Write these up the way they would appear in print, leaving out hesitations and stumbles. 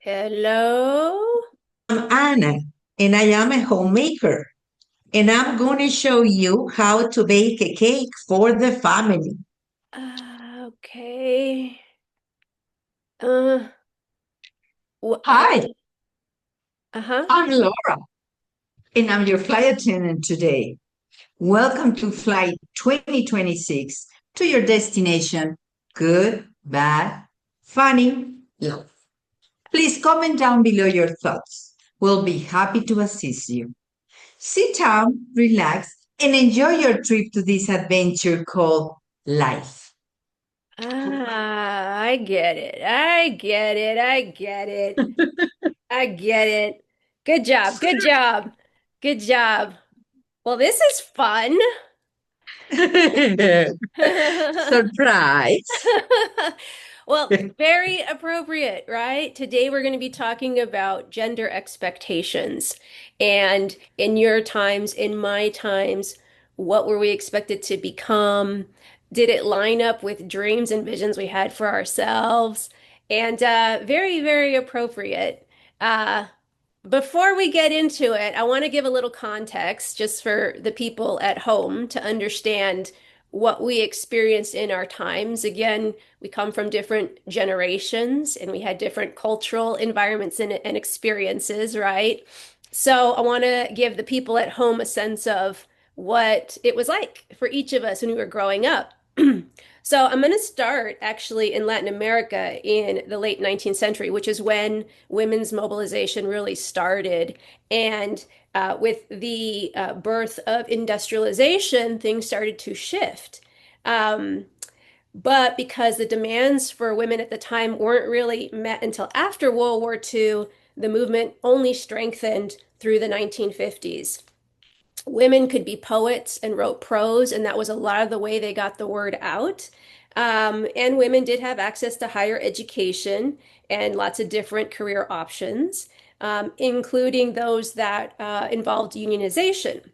Hello. I'm Anna, and I am a homemaker. And I'm going to show you how to bake a cake for the family. Okay. Uh, how? Hi, Uh-huh. I'm Laura, and I'm your flight attendant today. Welcome to Flight 2026 to your destination. Good, bad, funny, love. Please comment down below your thoughts. We'll be happy to assist you. Sit down, relax, and enjoy your trip to this adventure called life. I get it. I get it. I get it. I get it. Good job. Good job. Good job. Well, this is fun. Surprise. Well, very appropriate, right? Today we're going to be talking about gender expectations. And in your times, in my times, what were we expected to become? Did it line up with dreams and visions we had for ourselves? And very, very appropriate. Uh, Before we get into it, I want to give a little context just for the people at home to understand what we experienced in our times. Again, we come from different generations and we had different cultural environments and experiences, right? So I want to give the people at home a sense of what it was like for each of us when we were growing up. So I'm going to start actually in Latin America in the late 19th century, which is when women's mobilization really started. And with the birth of industrialization, things started to shift. Um, but because the demands for women at the time weren't really met until after World War II, the movement only strengthened through the 1950s. Women could be poets and wrote prose, and that was a lot of the way they got the word out. And women did have access to higher education and lots of different career options, including those that involved unionization.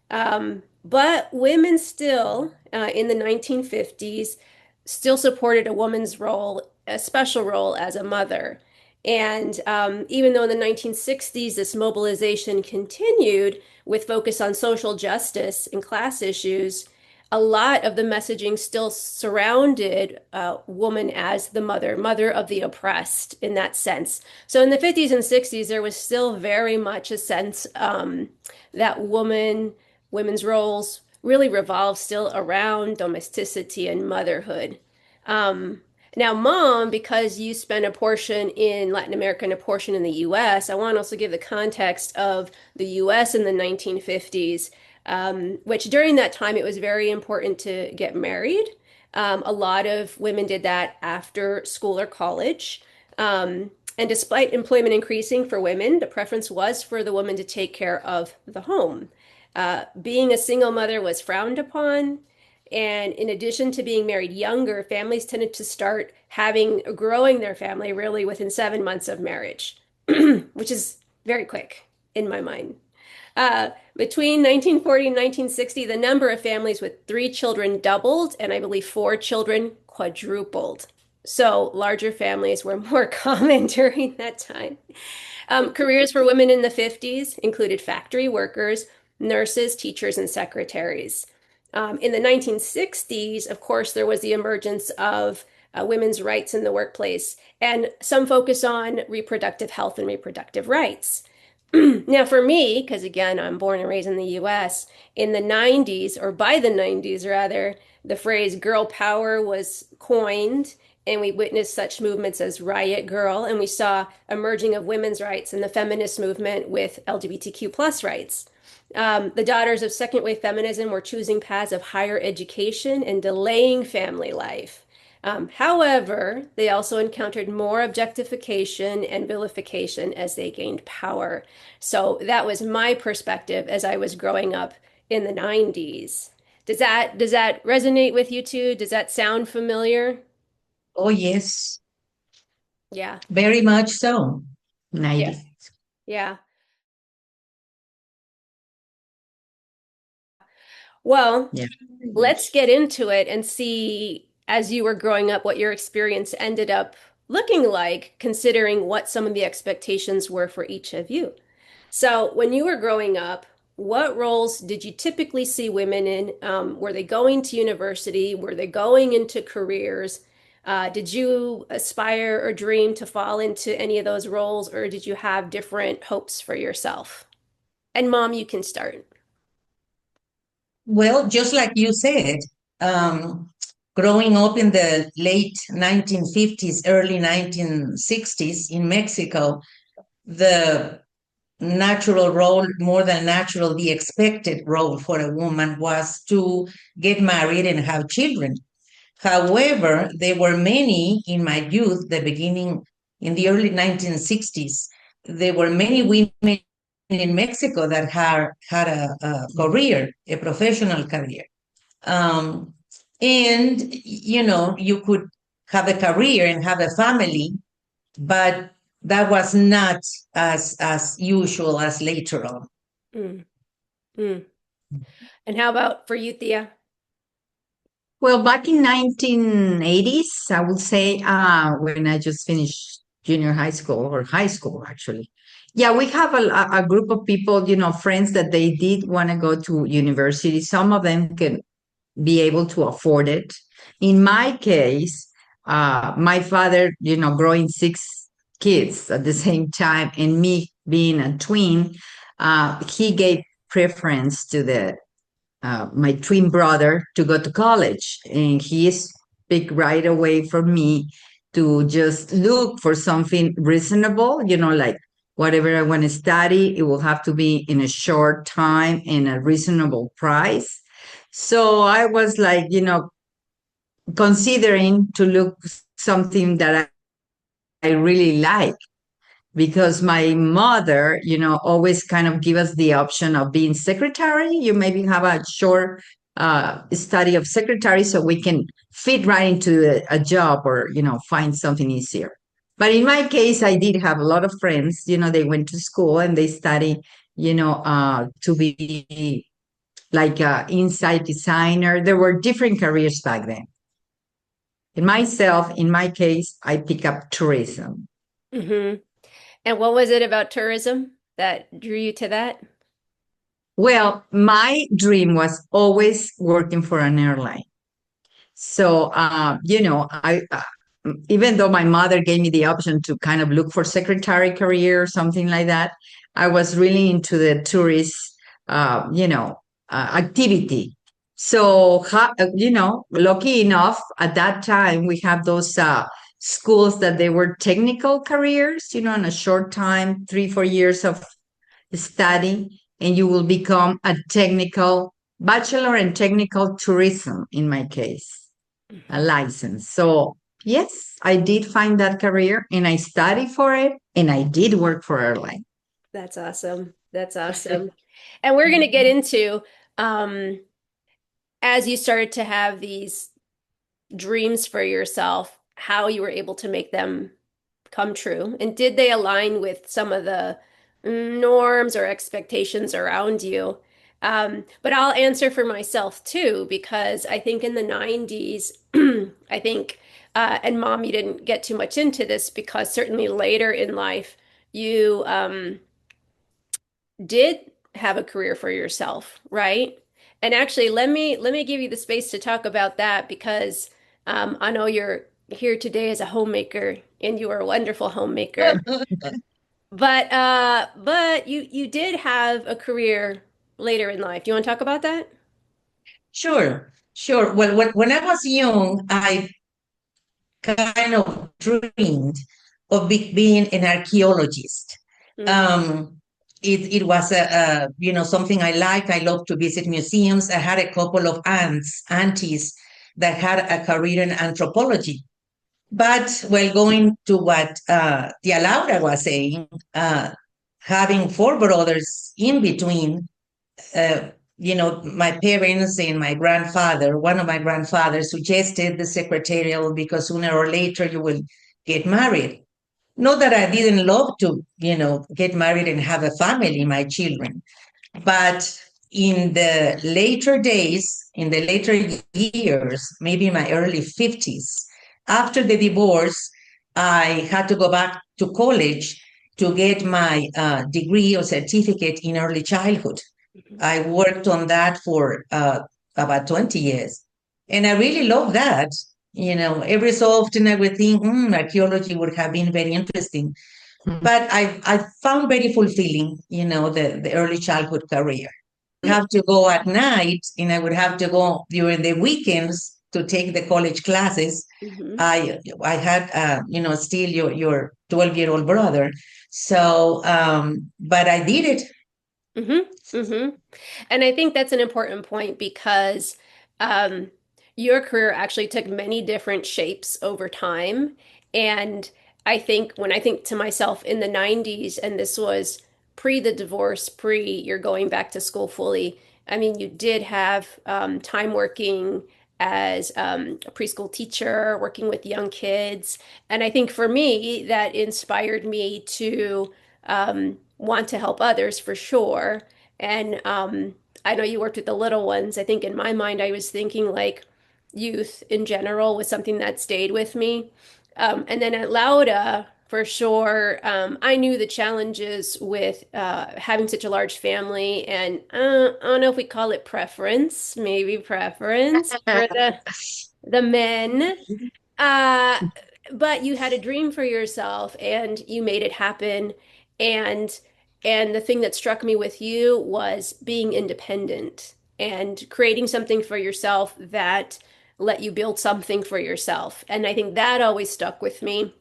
But women still, in the 1950s, still supported a woman's role, a special role as a mother. And even though in the 1960s this mobilization continued with focus on social justice and class issues, a lot of the messaging still surrounded woman as the mother, mother of the oppressed in that sense. So in the 50s and 60s, there was still very much a sense that women's roles really revolve still around domesticity and motherhood. Um, Now, mom, because you spent a portion in Latin America and a portion in the US, I want to also give the context of the US in the 1950s, which during that time it was very important to get married. A lot of women did that after school or college. And despite employment increasing for women, the preference was for the woman to take care of the home. Being a single mother was frowned upon. And in addition to being married younger, families tended to start growing their family really within 7 months of marriage, which is very quick in my mind. Between 1940 and 1960, the number of families with 3 children doubled, and I believe 4 children quadrupled. So larger families were more common during that time. Careers for women in the 50s included factory workers, nurses, teachers, and secretaries. In the 1960s, of course, there was the emergence of women's rights in the workplace and some focus on reproductive health and reproductive rights. Now, for me, because again, I'm born and raised in the US, in the 90s, or by the 90s rather, the phrase girl power was coined, and we witnessed such movements as Riot Girl, and we saw emerging of women's rights and the feminist movement with LGBTQ plus rights. The daughters of second wave feminism were choosing paths of higher education and delaying family life. However, they also encountered more objectification and vilification as they gained power. So that was my perspective as I was growing up in the 90s. Does that resonate with you too? Does that sound familiar? Oh, yes, Yeah. very much so. Yeah. 90. Yeah. Well, Yeah. let's get into it and see as you were growing up what your experience ended up looking like, considering what some of the expectations were for each of you. So, when you were growing up, what roles did you typically see women in? Were they going to university? Were they going into careers? Did you aspire or dream to fall into any of those roles, or did you have different hopes for yourself? And mom, you can start. Well, just like you said, um, growing up in the late 1950s, early 1960s in Mexico, the natural role, more than natural, the expected role for a woman was to get married and have children. However, there were many in my youth, the beginning in the early 1960s, there were many women in Mexico that had a career, a professional career. Um, and, you know, you could have a career and have a family, but that was not as usual as later on. Mm, mm. And how about for you, Thea? Well, back in 1980s, I would say, when I just finished junior high school or high school, actually. Yeah, we have a group of people, you know, friends that they did want to go to university. Some of them can be able to afford it. In my case, my father, you know, growing six kids at the same time and me being a twin, he gave preference to the my twin brother to go to college, and he picked right away for me to just look for something reasonable, you know, like whatever I want to study, it will have to be in a short time and a reasonable price. So I was like, you know, considering to look something that I really like, because my mother, you know, always kind of give us the option of being secretary. You maybe have a short study of secretary so we can fit right into a job or, you know, find something easier. But in my case, I did have a lot of friends, you know, they went to school and they study, you know, to be like a inside designer. There were different careers back then. In myself, in my case, I pick up tourism. Hmm. And what was it about tourism that drew you to that? Well, my dream was always working for an airline. So, you know, even though my mother gave me the option to kind of look for secretary career or something like that, I was really into the tourist, you know, activity. So, you know, lucky enough, at that time, we have those schools that they were technical careers, you know, in a short time, 3, 4 years of study, and you will become a technical bachelor in technical tourism, in my case, a license. So, yes, I did find that career and I studied for it and I did work for airline. That's awesome. That's awesome. And we're going to get into um, as you started to have these dreams for yourself, how you were able to make them come true. And did they align with some of the norms or expectations around you? But I'll answer for myself too, because I think in the 90s, I think, and mom, you didn't get too much into this because certainly later in life, you did have a career for yourself, right? And actually, let me give you the space to talk about that because I know you're here today as a homemaker and you are a wonderful homemaker. But you did have a career later in life. Do you want to talk about that? Sure, sure. Well, when I was young, I kind of dreamed of being an archaeologist. Mm, Um, it was you know, something I like. I love to visit museums. I had a couple of aunties that had a career in anthropology. But well, going to what Tia Laura was saying, having four brothers in between, uh, you know, my parents and my grandfather, one of my grandfathers suggested the secretarial because sooner or later you will get married. Not that I didn't love to, you know, get married and have a family, my children, but in the later days, in the later years, maybe in my early 50s, after the divorce, I had to go back to college to get my degree or certificate in early childhood. Mhm. I worked on that for about 20 years. And I really love that. Every so often I would think, archaeology would have been very interesting. But I found very fulfilling, the early childhood career. I have to go at night and I would have to go during the weekends to take the college classes. Mhm. I had, still your 12-year-old brother. So, but I did it. Mm-hmm. Mm-hmm. And I think that's an important point because um, your career actually took many different shapes over time. And I think when I think to myself in the 90s, and this was pre the divorce, pre you're going back to school fully, I mean, you did have time working as a preschool teacher, working with young kids. And I think for me, that inspired me to want to help others for sure. And I know you worked with the little ones. I think in my mind, I was thinking like youth in general was something that stayed with me. And then at Lauda, for sure, I knew the challenges with having such a large family, and I don't know if we call it preference, maybe preference for the men. Uh, but you had a dream for yourself and you made it happen. And the thing that struck me with you was being independent and creating something for yourself that let you build something for yourself. And I think that always stuck with me.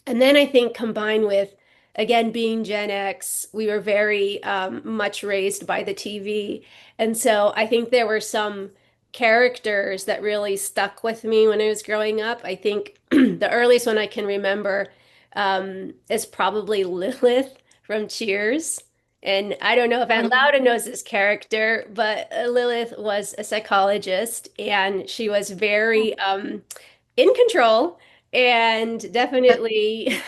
And then I think combined with, again, being Gen X, we were very much raised by the TV. And so I think there were some characters that really stuck with me when I was growing up. I think the earliest one I can remember is probably Lilith from Cheers. And I don't know if Aunt Lauda knows this character, but Lilith was a psychologist and she was very in control and definitely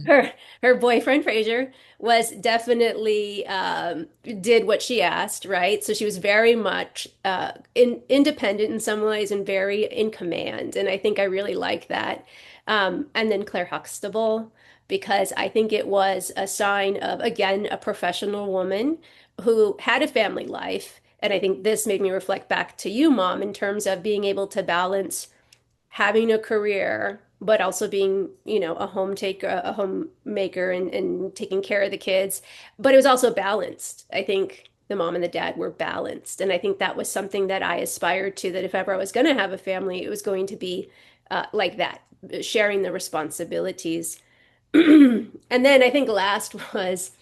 her her boyfriend Fraser was definitely did what she asked, right? So she was very much independent in some ways and very in command, and I think I really like that. And then Claire Huxtable, because I think it was a sign of, again, a professional woman who had a family life, and I think this made me reflect back to you, Mom, in terms of being able to balance having a career, but also being, a a homemaker and taking care of the kids. But it was also balanced. I think the mom and the dad were balanced. And I think that was something that I aspired to, that if ever I was going to have a family, it was going to be like that, sharing the responsibilities. And then I think last was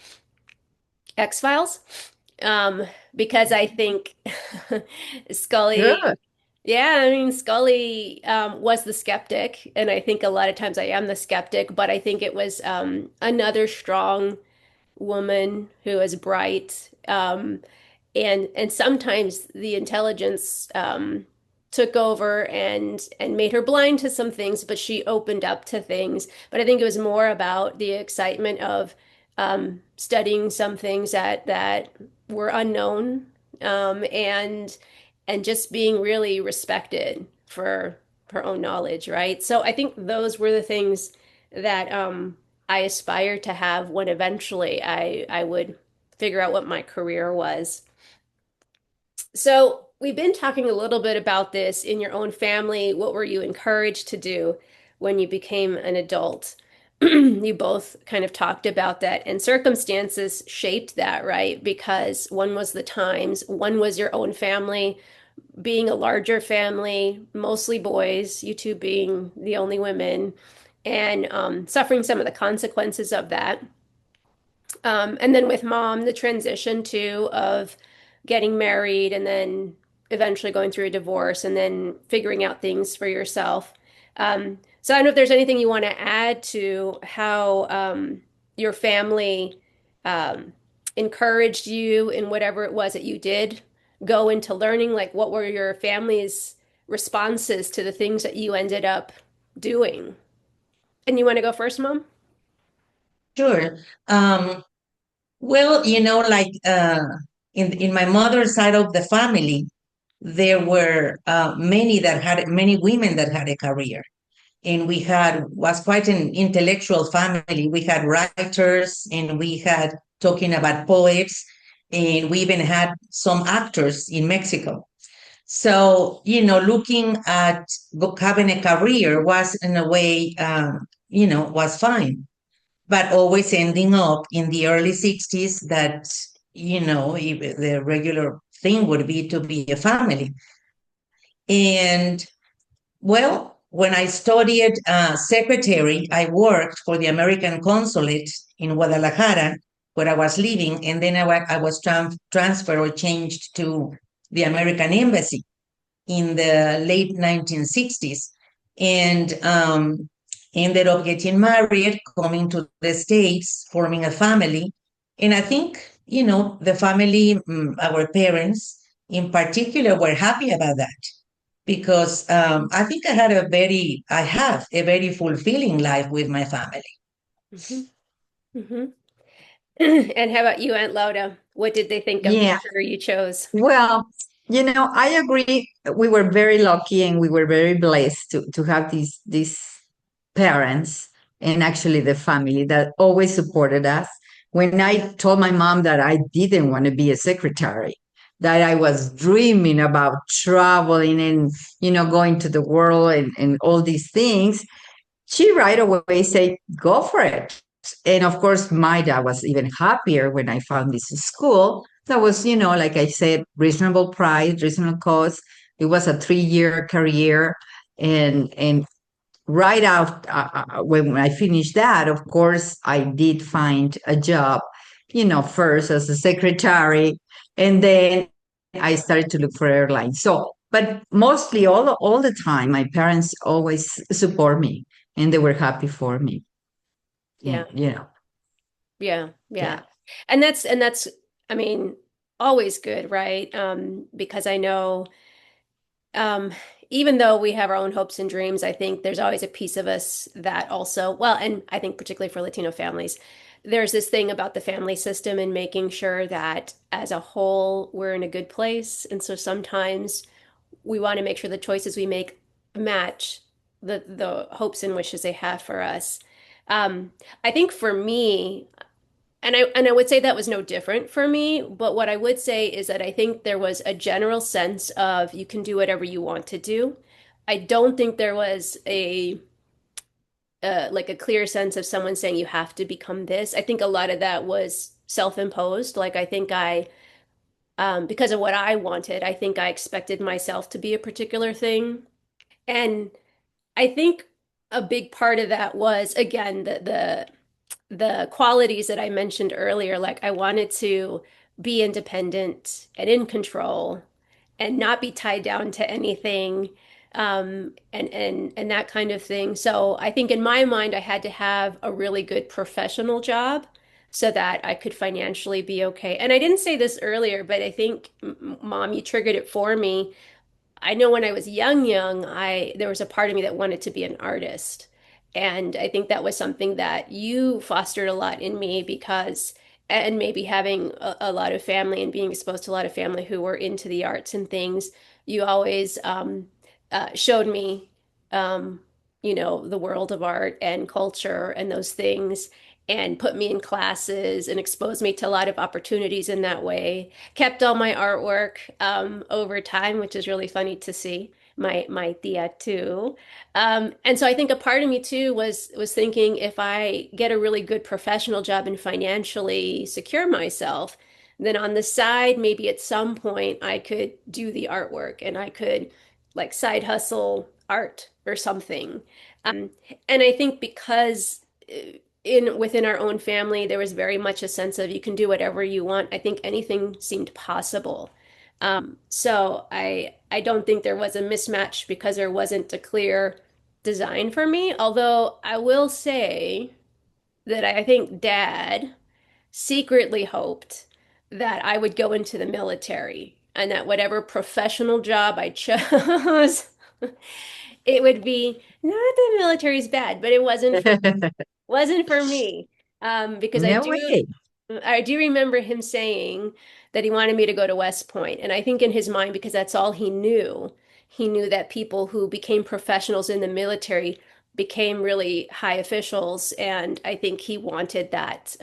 X-Files, because I think Scully. Good. Yeah, I mean, Scully was the skeptic, and I think a lot of times I am the skeptic, but I think it was another strong woman who is bright, and sometimes the intelligence took over and made her blind to some things, but she opened up to things. But I think it was more about the excitement of studying some things that were unknown, and just being really respected for her own knowledge, right? So I think those were the things that I aspired to have when eventually I would figure out what my career was. So we've been talking a little bit about this in your own family. What were you encouraged to do when you became an adult? You both kind of talked about that, and circumstances shaped that, right? Because one was the times, one was your own family, being a larger family, mostly boys, you two being the only women, and suffering some of the consequences of that. And then with mom, the transition too of getting married and then eventually going through a divorce and then figuring out things for yourself. So I don't know if there's anything you want to add to how your family um, encouraged you in whatever it was that you did go into learning. Like, what were your family's responses to the things that you ended up doing? And you want to go first, Mom? Sure. Well, like in my mother's side of the family, there were many women that had a career. and was quite an intellectual family. We had writers, and we had talking about poets, and we even had some actors in Mexico. So, looking at having a career was in a way, was fine, but always ending up in the early 60s that, the regular thing would be to be a family. And well, when I studied secretary, I worked for the American consulate in Guadalajara, where I was living, and then I was transferred or changed to the American embassy in the late 1960s, and ended up getting married, coming to the States, forming a family. And I think, the family, our parents in particular, were happy about that because I think I have a very fulfilling life with my family. Hmm. Hmm. And how about you, Aunt Lauda? What did they think of the Yeah. career you chose? Well, I agree. We were very lucky and we were very blessed to have these parents and actually the family that always supported us. When I told my mom that I didn't want to be a secretary, that I was dreaming about traveling and, going to the world and all these things, she right away said, go for it. And of course, my dad was even happier when I found this school that was, like I said, reasonable price, reasonable cost. It was a 3-year career. And right out when I finished that, of course, I did find a job, first as a secretary, and then I started to look for airlines. So, but mostly all the time, my parents always support me, and they were happy for me. Yeah, Yeah, yeah, yeah. yeah. And that's, I mean, always good, right? Because I know, um, even though we have our own hopes and dreams, I think there's always a piece of us that also, well, and I think particularly for Latino families, there's this thing about the family system and making sure that as a whole we're in a good place. And so sometimes we want to make sure the choices we make match the hopes and wishes they have for us. Um, I think for me, and I would say that was no different for me, but what I would say is that I think there was a general sense of you can do whatever you want to do. I don't think there was a like a clear sense of someone saying you have to become this. I think a lot of that was self-imposed. Like I think because of what I wanted, I think I expected myself to be a particular thing. And I think a big part of that was again the qualities that I mentioned earlier. Like I wanted to be independent and in control and not be tied down to anything, and that kind of thing. So I think in my mind, I had to have a really good professional job so that I could financially be okay. And I didn't say this earlier, but I think, Mom, you triggered it for me. I know when I was young, I there was a part of me that wanted to be an artist. And I think that was something that you fostered a lot in me because, and maybe having a lot of family and being exposed to a lot of family who were into the arts and things, you always showed me, um, the world of art and culture and those things, and put me in classes and exposed me to a lot of opportunities in that way. Kept all my artwork over time, which is really funny to see. My tia too. And so I think a part of me too was thinking if I get a really good professional job and financially secure myself, then on the side, maybe at some point I could do the artwork and I could like side hustle art or something. And I think because in within our own family, there was very much a sense of you can do whatever you want. I think anything seemed possible. So I don't think there was a mismatch because there wasn't a clear design for me. Although I will say that I think Dad secretly hoped that I would go into the military and that whatever professional job I chose, it would be not that the military is bad, but it wasn't for me. Because No way. I do remember him saying that he wanted me to go to West Point. And I think in his mind, because that's all he knew that people who became professionals in the military became really high officials, and I think he wanted that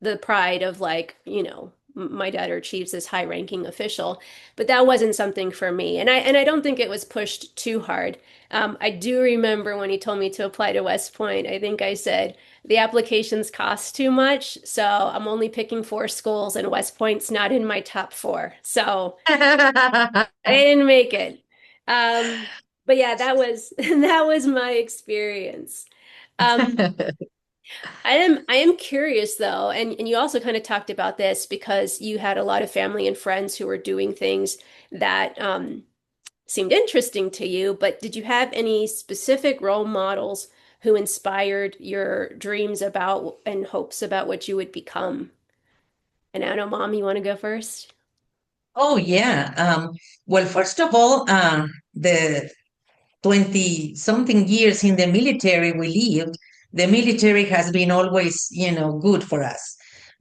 the pride of like, my daughter achieves this high-ranking official, but that wasn't something for me, and I don't think it was pushed too hard. I do remember when he told me to apply to West Point, I think I said the applications cost too much, so I'm only picking 4 schools, and West Point's not in my top 4, so I didn't make it. But yeah, that was that was my experience. Um, I am curious though, and you also kind of talked about this because you had a lot of family and friends who were doing things that seemed interesting to you, but did you have any specific role models who inspired your dreams about and hopes about what you would become? And I don't know, Mom, you want to go first? Oh, yeah. Well, first of all, the 20 something years in the military we lived, the military has been always, good for us.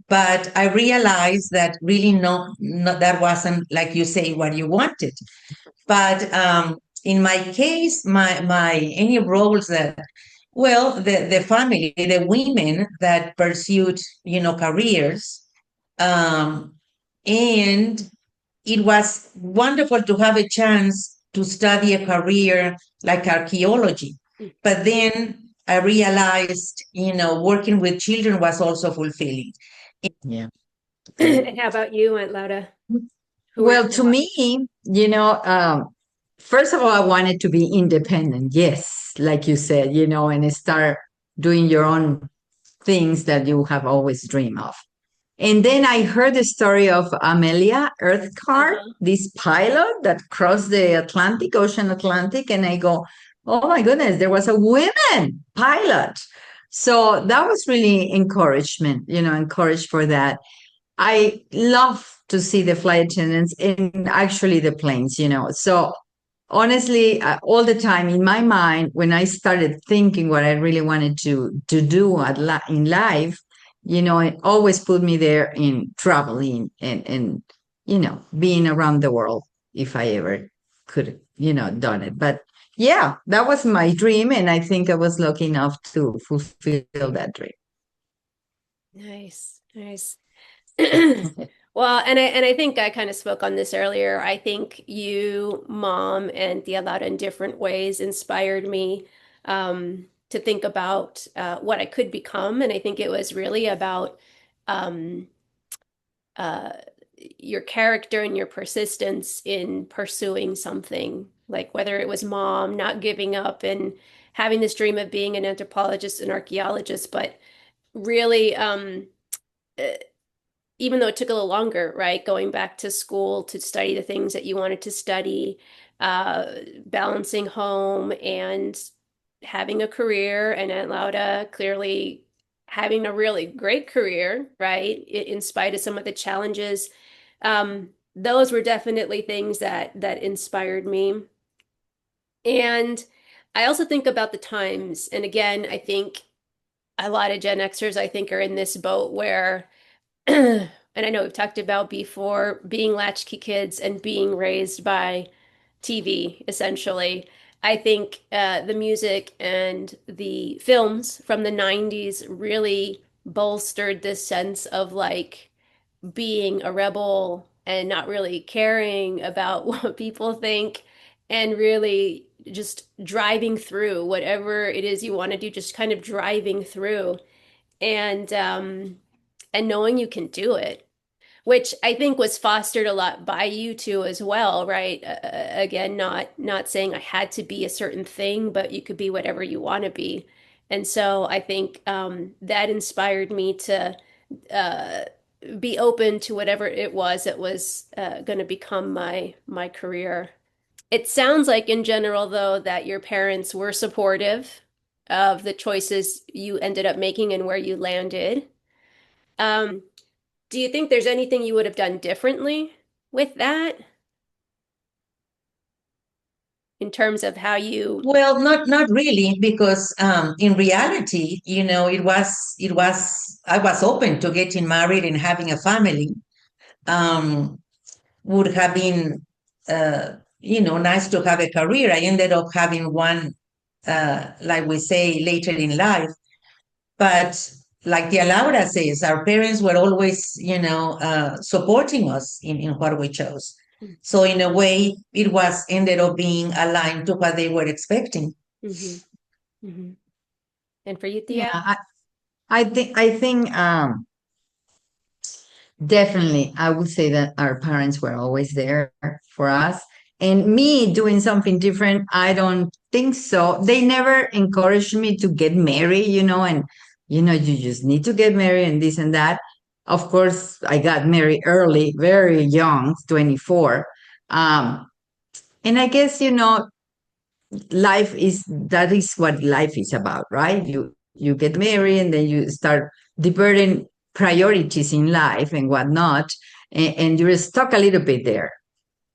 But I realized that really no, that wasn't, like you say, what you wanted. But in my case, my any roles that, well, the family, the women that pursued, careers, um, and it was wonderful to have a chance to study a career like archaeology. But then I realized, working with children was also fulfilling. Yeah. And how about you, Aunt Lauda? Who were Well, to me, first of all, I wanted to be independent. Yes, like you said, and start doing your own things that you have always dreamed of. And then I heard the story of Amelia Earthcar, uh-huh. this pilot that crossed the Atlantic, Ocean Atlantic, and I go, oh my goodness, there was a women pilot. So that was really encouragement, encouraged for that. I love to see the flight attendants and actually the planes, So honestly, all the time in my mind, when I started thinking what I really wanted to do in life, it always put me there in traveling and being around the world if I ever could, done it. But yeah, that was my dream, and I think I was lucky enough to fulfill that dream. Nice, nice. Well, and I think I kind of spoke on this earlier. I think you, Mom, and Tia Laura in different ways inspired me to think about what I could become. And I think it was really about um, uh, your character and your persistence in pursuing something, like whether it was Mom not giving up and having this dream of being an anthropologist and archaeologist, but really uh, even though it took a little longer, right? Going back to school to study the things that you wanted to study, balancing home and having a career, and Aunt Lauda clearly having a really great career, right? In spite of some of the challenges. Those were definitely things that inspired me. And I also think about the times, and again, I think a lot of Gen Xers, I think, are in this boat where and I know we've talked about before being latchkey kids and being raised by TV, essentially. I think the music and the films from the 90s really bolstered this sense of like being a rebel and not really caring about what people think and really just driving through whatever it is you want to do, just kind of driving through and and knowing you can do it, which I think was fostered a lot by you too as well, right? Again, not saying I had to be a certain thing, but you could be whatever you want to be. And so I think that inspired me to uh, be open to whatever it was that was going to become my career. It sounds like in general, though, that your parents were supportive of the choices you ended up making and where you landed. Do you think there's anything you would have done differently with that in terms of how you? Well, not really, because in reality, I was open to getting married and having a family. Um, would have been, nice to have a career. I ended up having one like we say, later in life. But like Tia Laura says, our parents were always, supporting us in what we chose. So in a way, it was ended up being aligned to what they were expecting. Mm-hmm. Mm-hmm. And for you, Yeah, Thea? I think definitely I would say that our parents were always there for us. And me doing something different, I don't think so. They never encouraged me to get married, and you just need to get married and this and that. Of course, I got married early, very young, 24. Um, and I guess, that is what life is about, right? You get married and then you start diverting priorities in life and whatnot, and you're stuck a little bit there.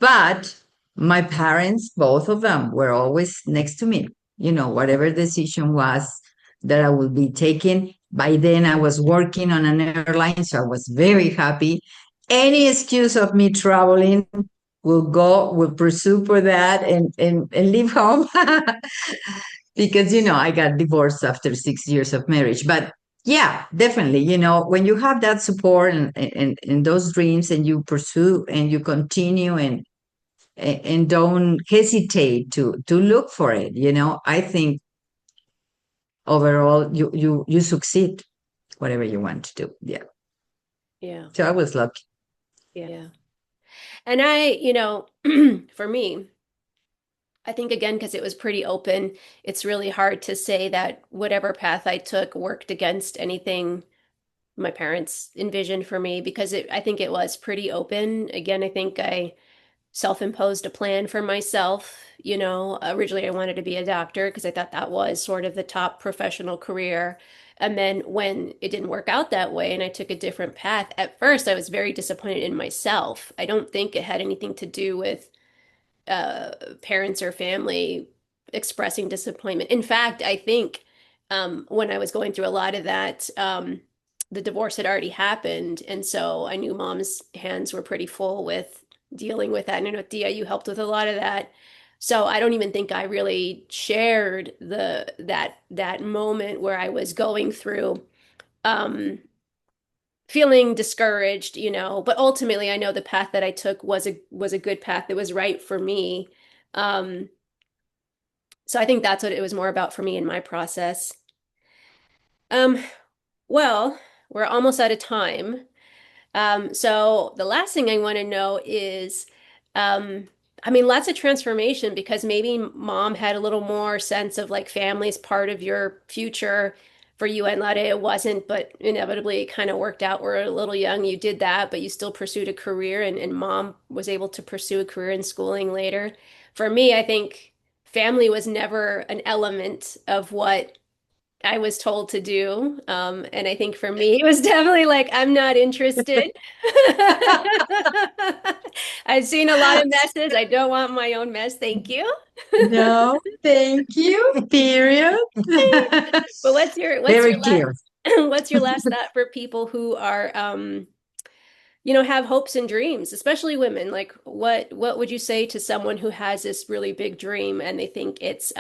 But my parents, both of them, were always next to me. Whatever decision was that I would be taking. By then, I was working on an airline, so I was very happy. Any excuse of me traveling will pursue for that and leave home. Because, I got divorced after 6 years of marriage. But yeah, definitely, when you have that support and those dreams and you pursue and you continue and don't hesitate to look for it, I think overall you succeed whatever you want to do. Yeah. Yeah. So I was lucky. Yeah. And for me, I think again, because it was pretty open, it's really hard to say that whatever path I took worked against anything my parents envisioned for me because I think it was pretty open. Again, I think I self-imposed a plan for myself. Originally I wanted to be a doctor because I thought that was sort of the top professional career. And then when it didn't work out that way and I took a different path, at first I was very disappointed in myself. I don't think it had anything to do with parents or family expressing disappointment. In fact, I think when I was going through a lot of that, the divorce had already happened. And so I knew mom's hands were pretty full with dealing with that. And I know, Dia, you helped with a lot of that. So I don't even think I really shared that moment where I was going through feeling discouraged, but ultimately I know the path that I took was a good path. It was right for me. Um, so I think that's what it was more about for me in my process. Um, well, we're almost out of time. So the last thing I want to know is, lots of transformation because maybe mom had a little more sense of like family is part of your future. For you and Lade, it wasn't, but inevitably it kind of worked out. We're a little young, you did that, but you still pursued a career, and mom was able to pursue a career in schooling later. For me, I think family was never an element of what I was told to do. And I think for me, it was definitely like, I'm not interested. I've seen a lot of messes. I don't want my own mess. Thank you. No, thank you. Period. But what's Very your last clear. what's your last thought for people who are have hopes and dreams, especially women? Like what would you say to someone who has this really big dream and they think it's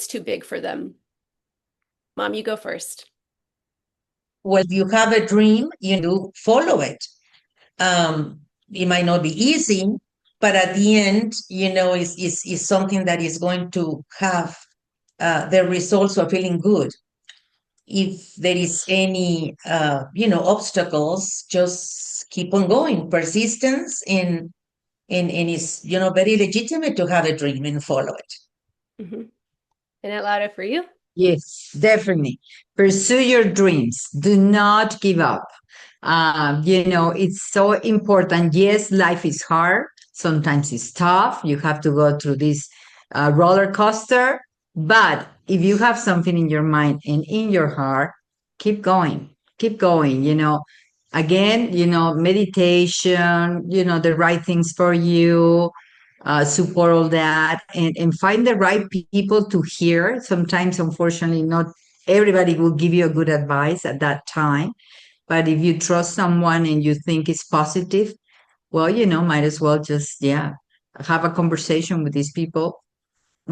too big for them? Mom, you go first. Well, if you have a dream, you do follow it. It might not be easy, but at the end, is something that is going to have the results of feeling good. If there is any, obstacles, just keep on going. Persistence and it's, very legitimate to have a dream and follow it. Mm-hmm. And that louder for you? Yes, definitely. Pursue your dreams. Do not give up. It's so important. Yes, life is hard. Sometimes it's tough. You have to go through this roller coaster. But if you have something in your mind and in your heart, keep going. Keep going. Again, meditation, the right things for you, support all that, and find the right people to hear. Sometimes, unfortunately, not everybody will give you a good advice at that time. But if you trust someone and you think it's positive, well, might as well just, yeah, have a conversation with these people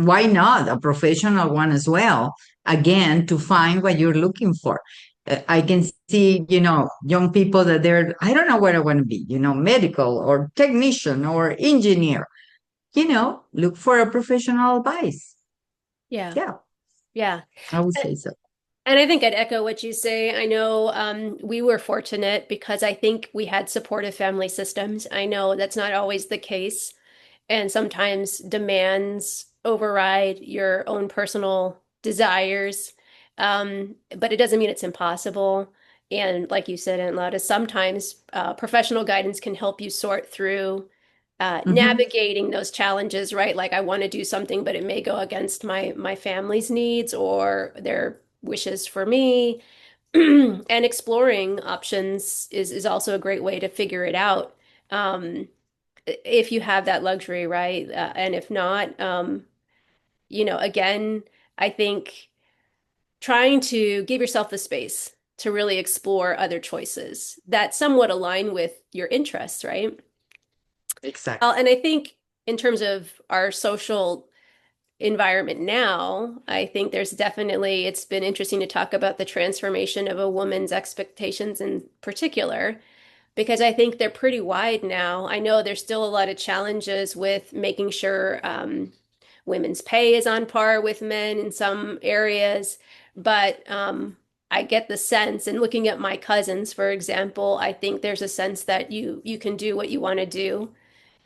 why not a professional one as well? Again, to find what you're looking for. I can see, young people that I don't know what I want to be, medical or technician or engineer. Look for a professional advice. Yeah. Yeah, Yeah. I would say so. And I think I'd echo what you say. I know we were fortunate because I think we had supportive family systems. I know that's not always the case, and sometimes demands override your own personal desires. But it doesn't mean it's impossible. And like you said, Aunt Lotta, sometimes professional guidance can help you sort through Mhm. navigating those challenges, right? Like I want to do something, but it may go against my family's needs or their wishes for me. And exploring options is also a great way to figure it out. If you have that luxury, right? And if not, again, I think trying to give yourself the space to really explore other choices that somewhat align with your interests, right? Exactly. And I think in terms of our social environment now, I think there's definitely, it's been interesting to talk about the transformation of a woman's expectations in particular, because I think they're pretty wide now. I know there's still a lot of challenges with making sure women's pay is on par with men in some areas, but I get the sense, and looking at my cousins, for example, I think there's a sense that you can do what you want to do,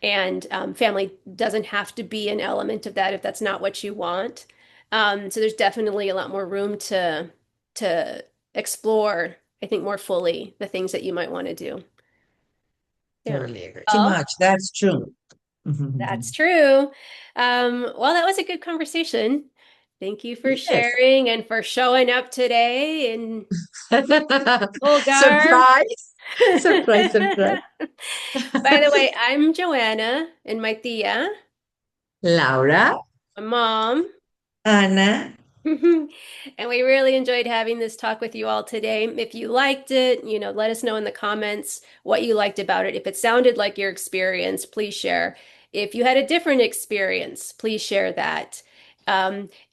and family doesn't have to be an element of that if that's not what you want. So there's definitely a lot more room to explore, I think, more fully the things that you might want to do. Yeah. Totally agree. Too Oh, much. That's true. that's true. Well, that was a good conversation. Thank you for Yes. sharing and for showing up today in full garb. Surprise. Surprise, surprise. By the way, I'm Joanna and my tia, Laura. my mom. Anna, And we really enjoyed having this talk with you all today. If you liked it, let us know in the comments what you liked about it. If it sounded like your experience, please share. If you had a different experience, please share that.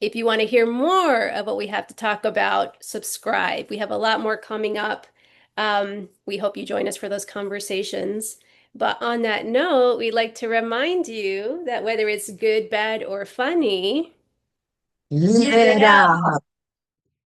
If you want to hear more of what we have to talk about, subscribe. We have a lot more coming up. We hope you join us for those conversations. But on that note, we'd like to remind you that whether it's good, bad, or funny, Live live it it up. up.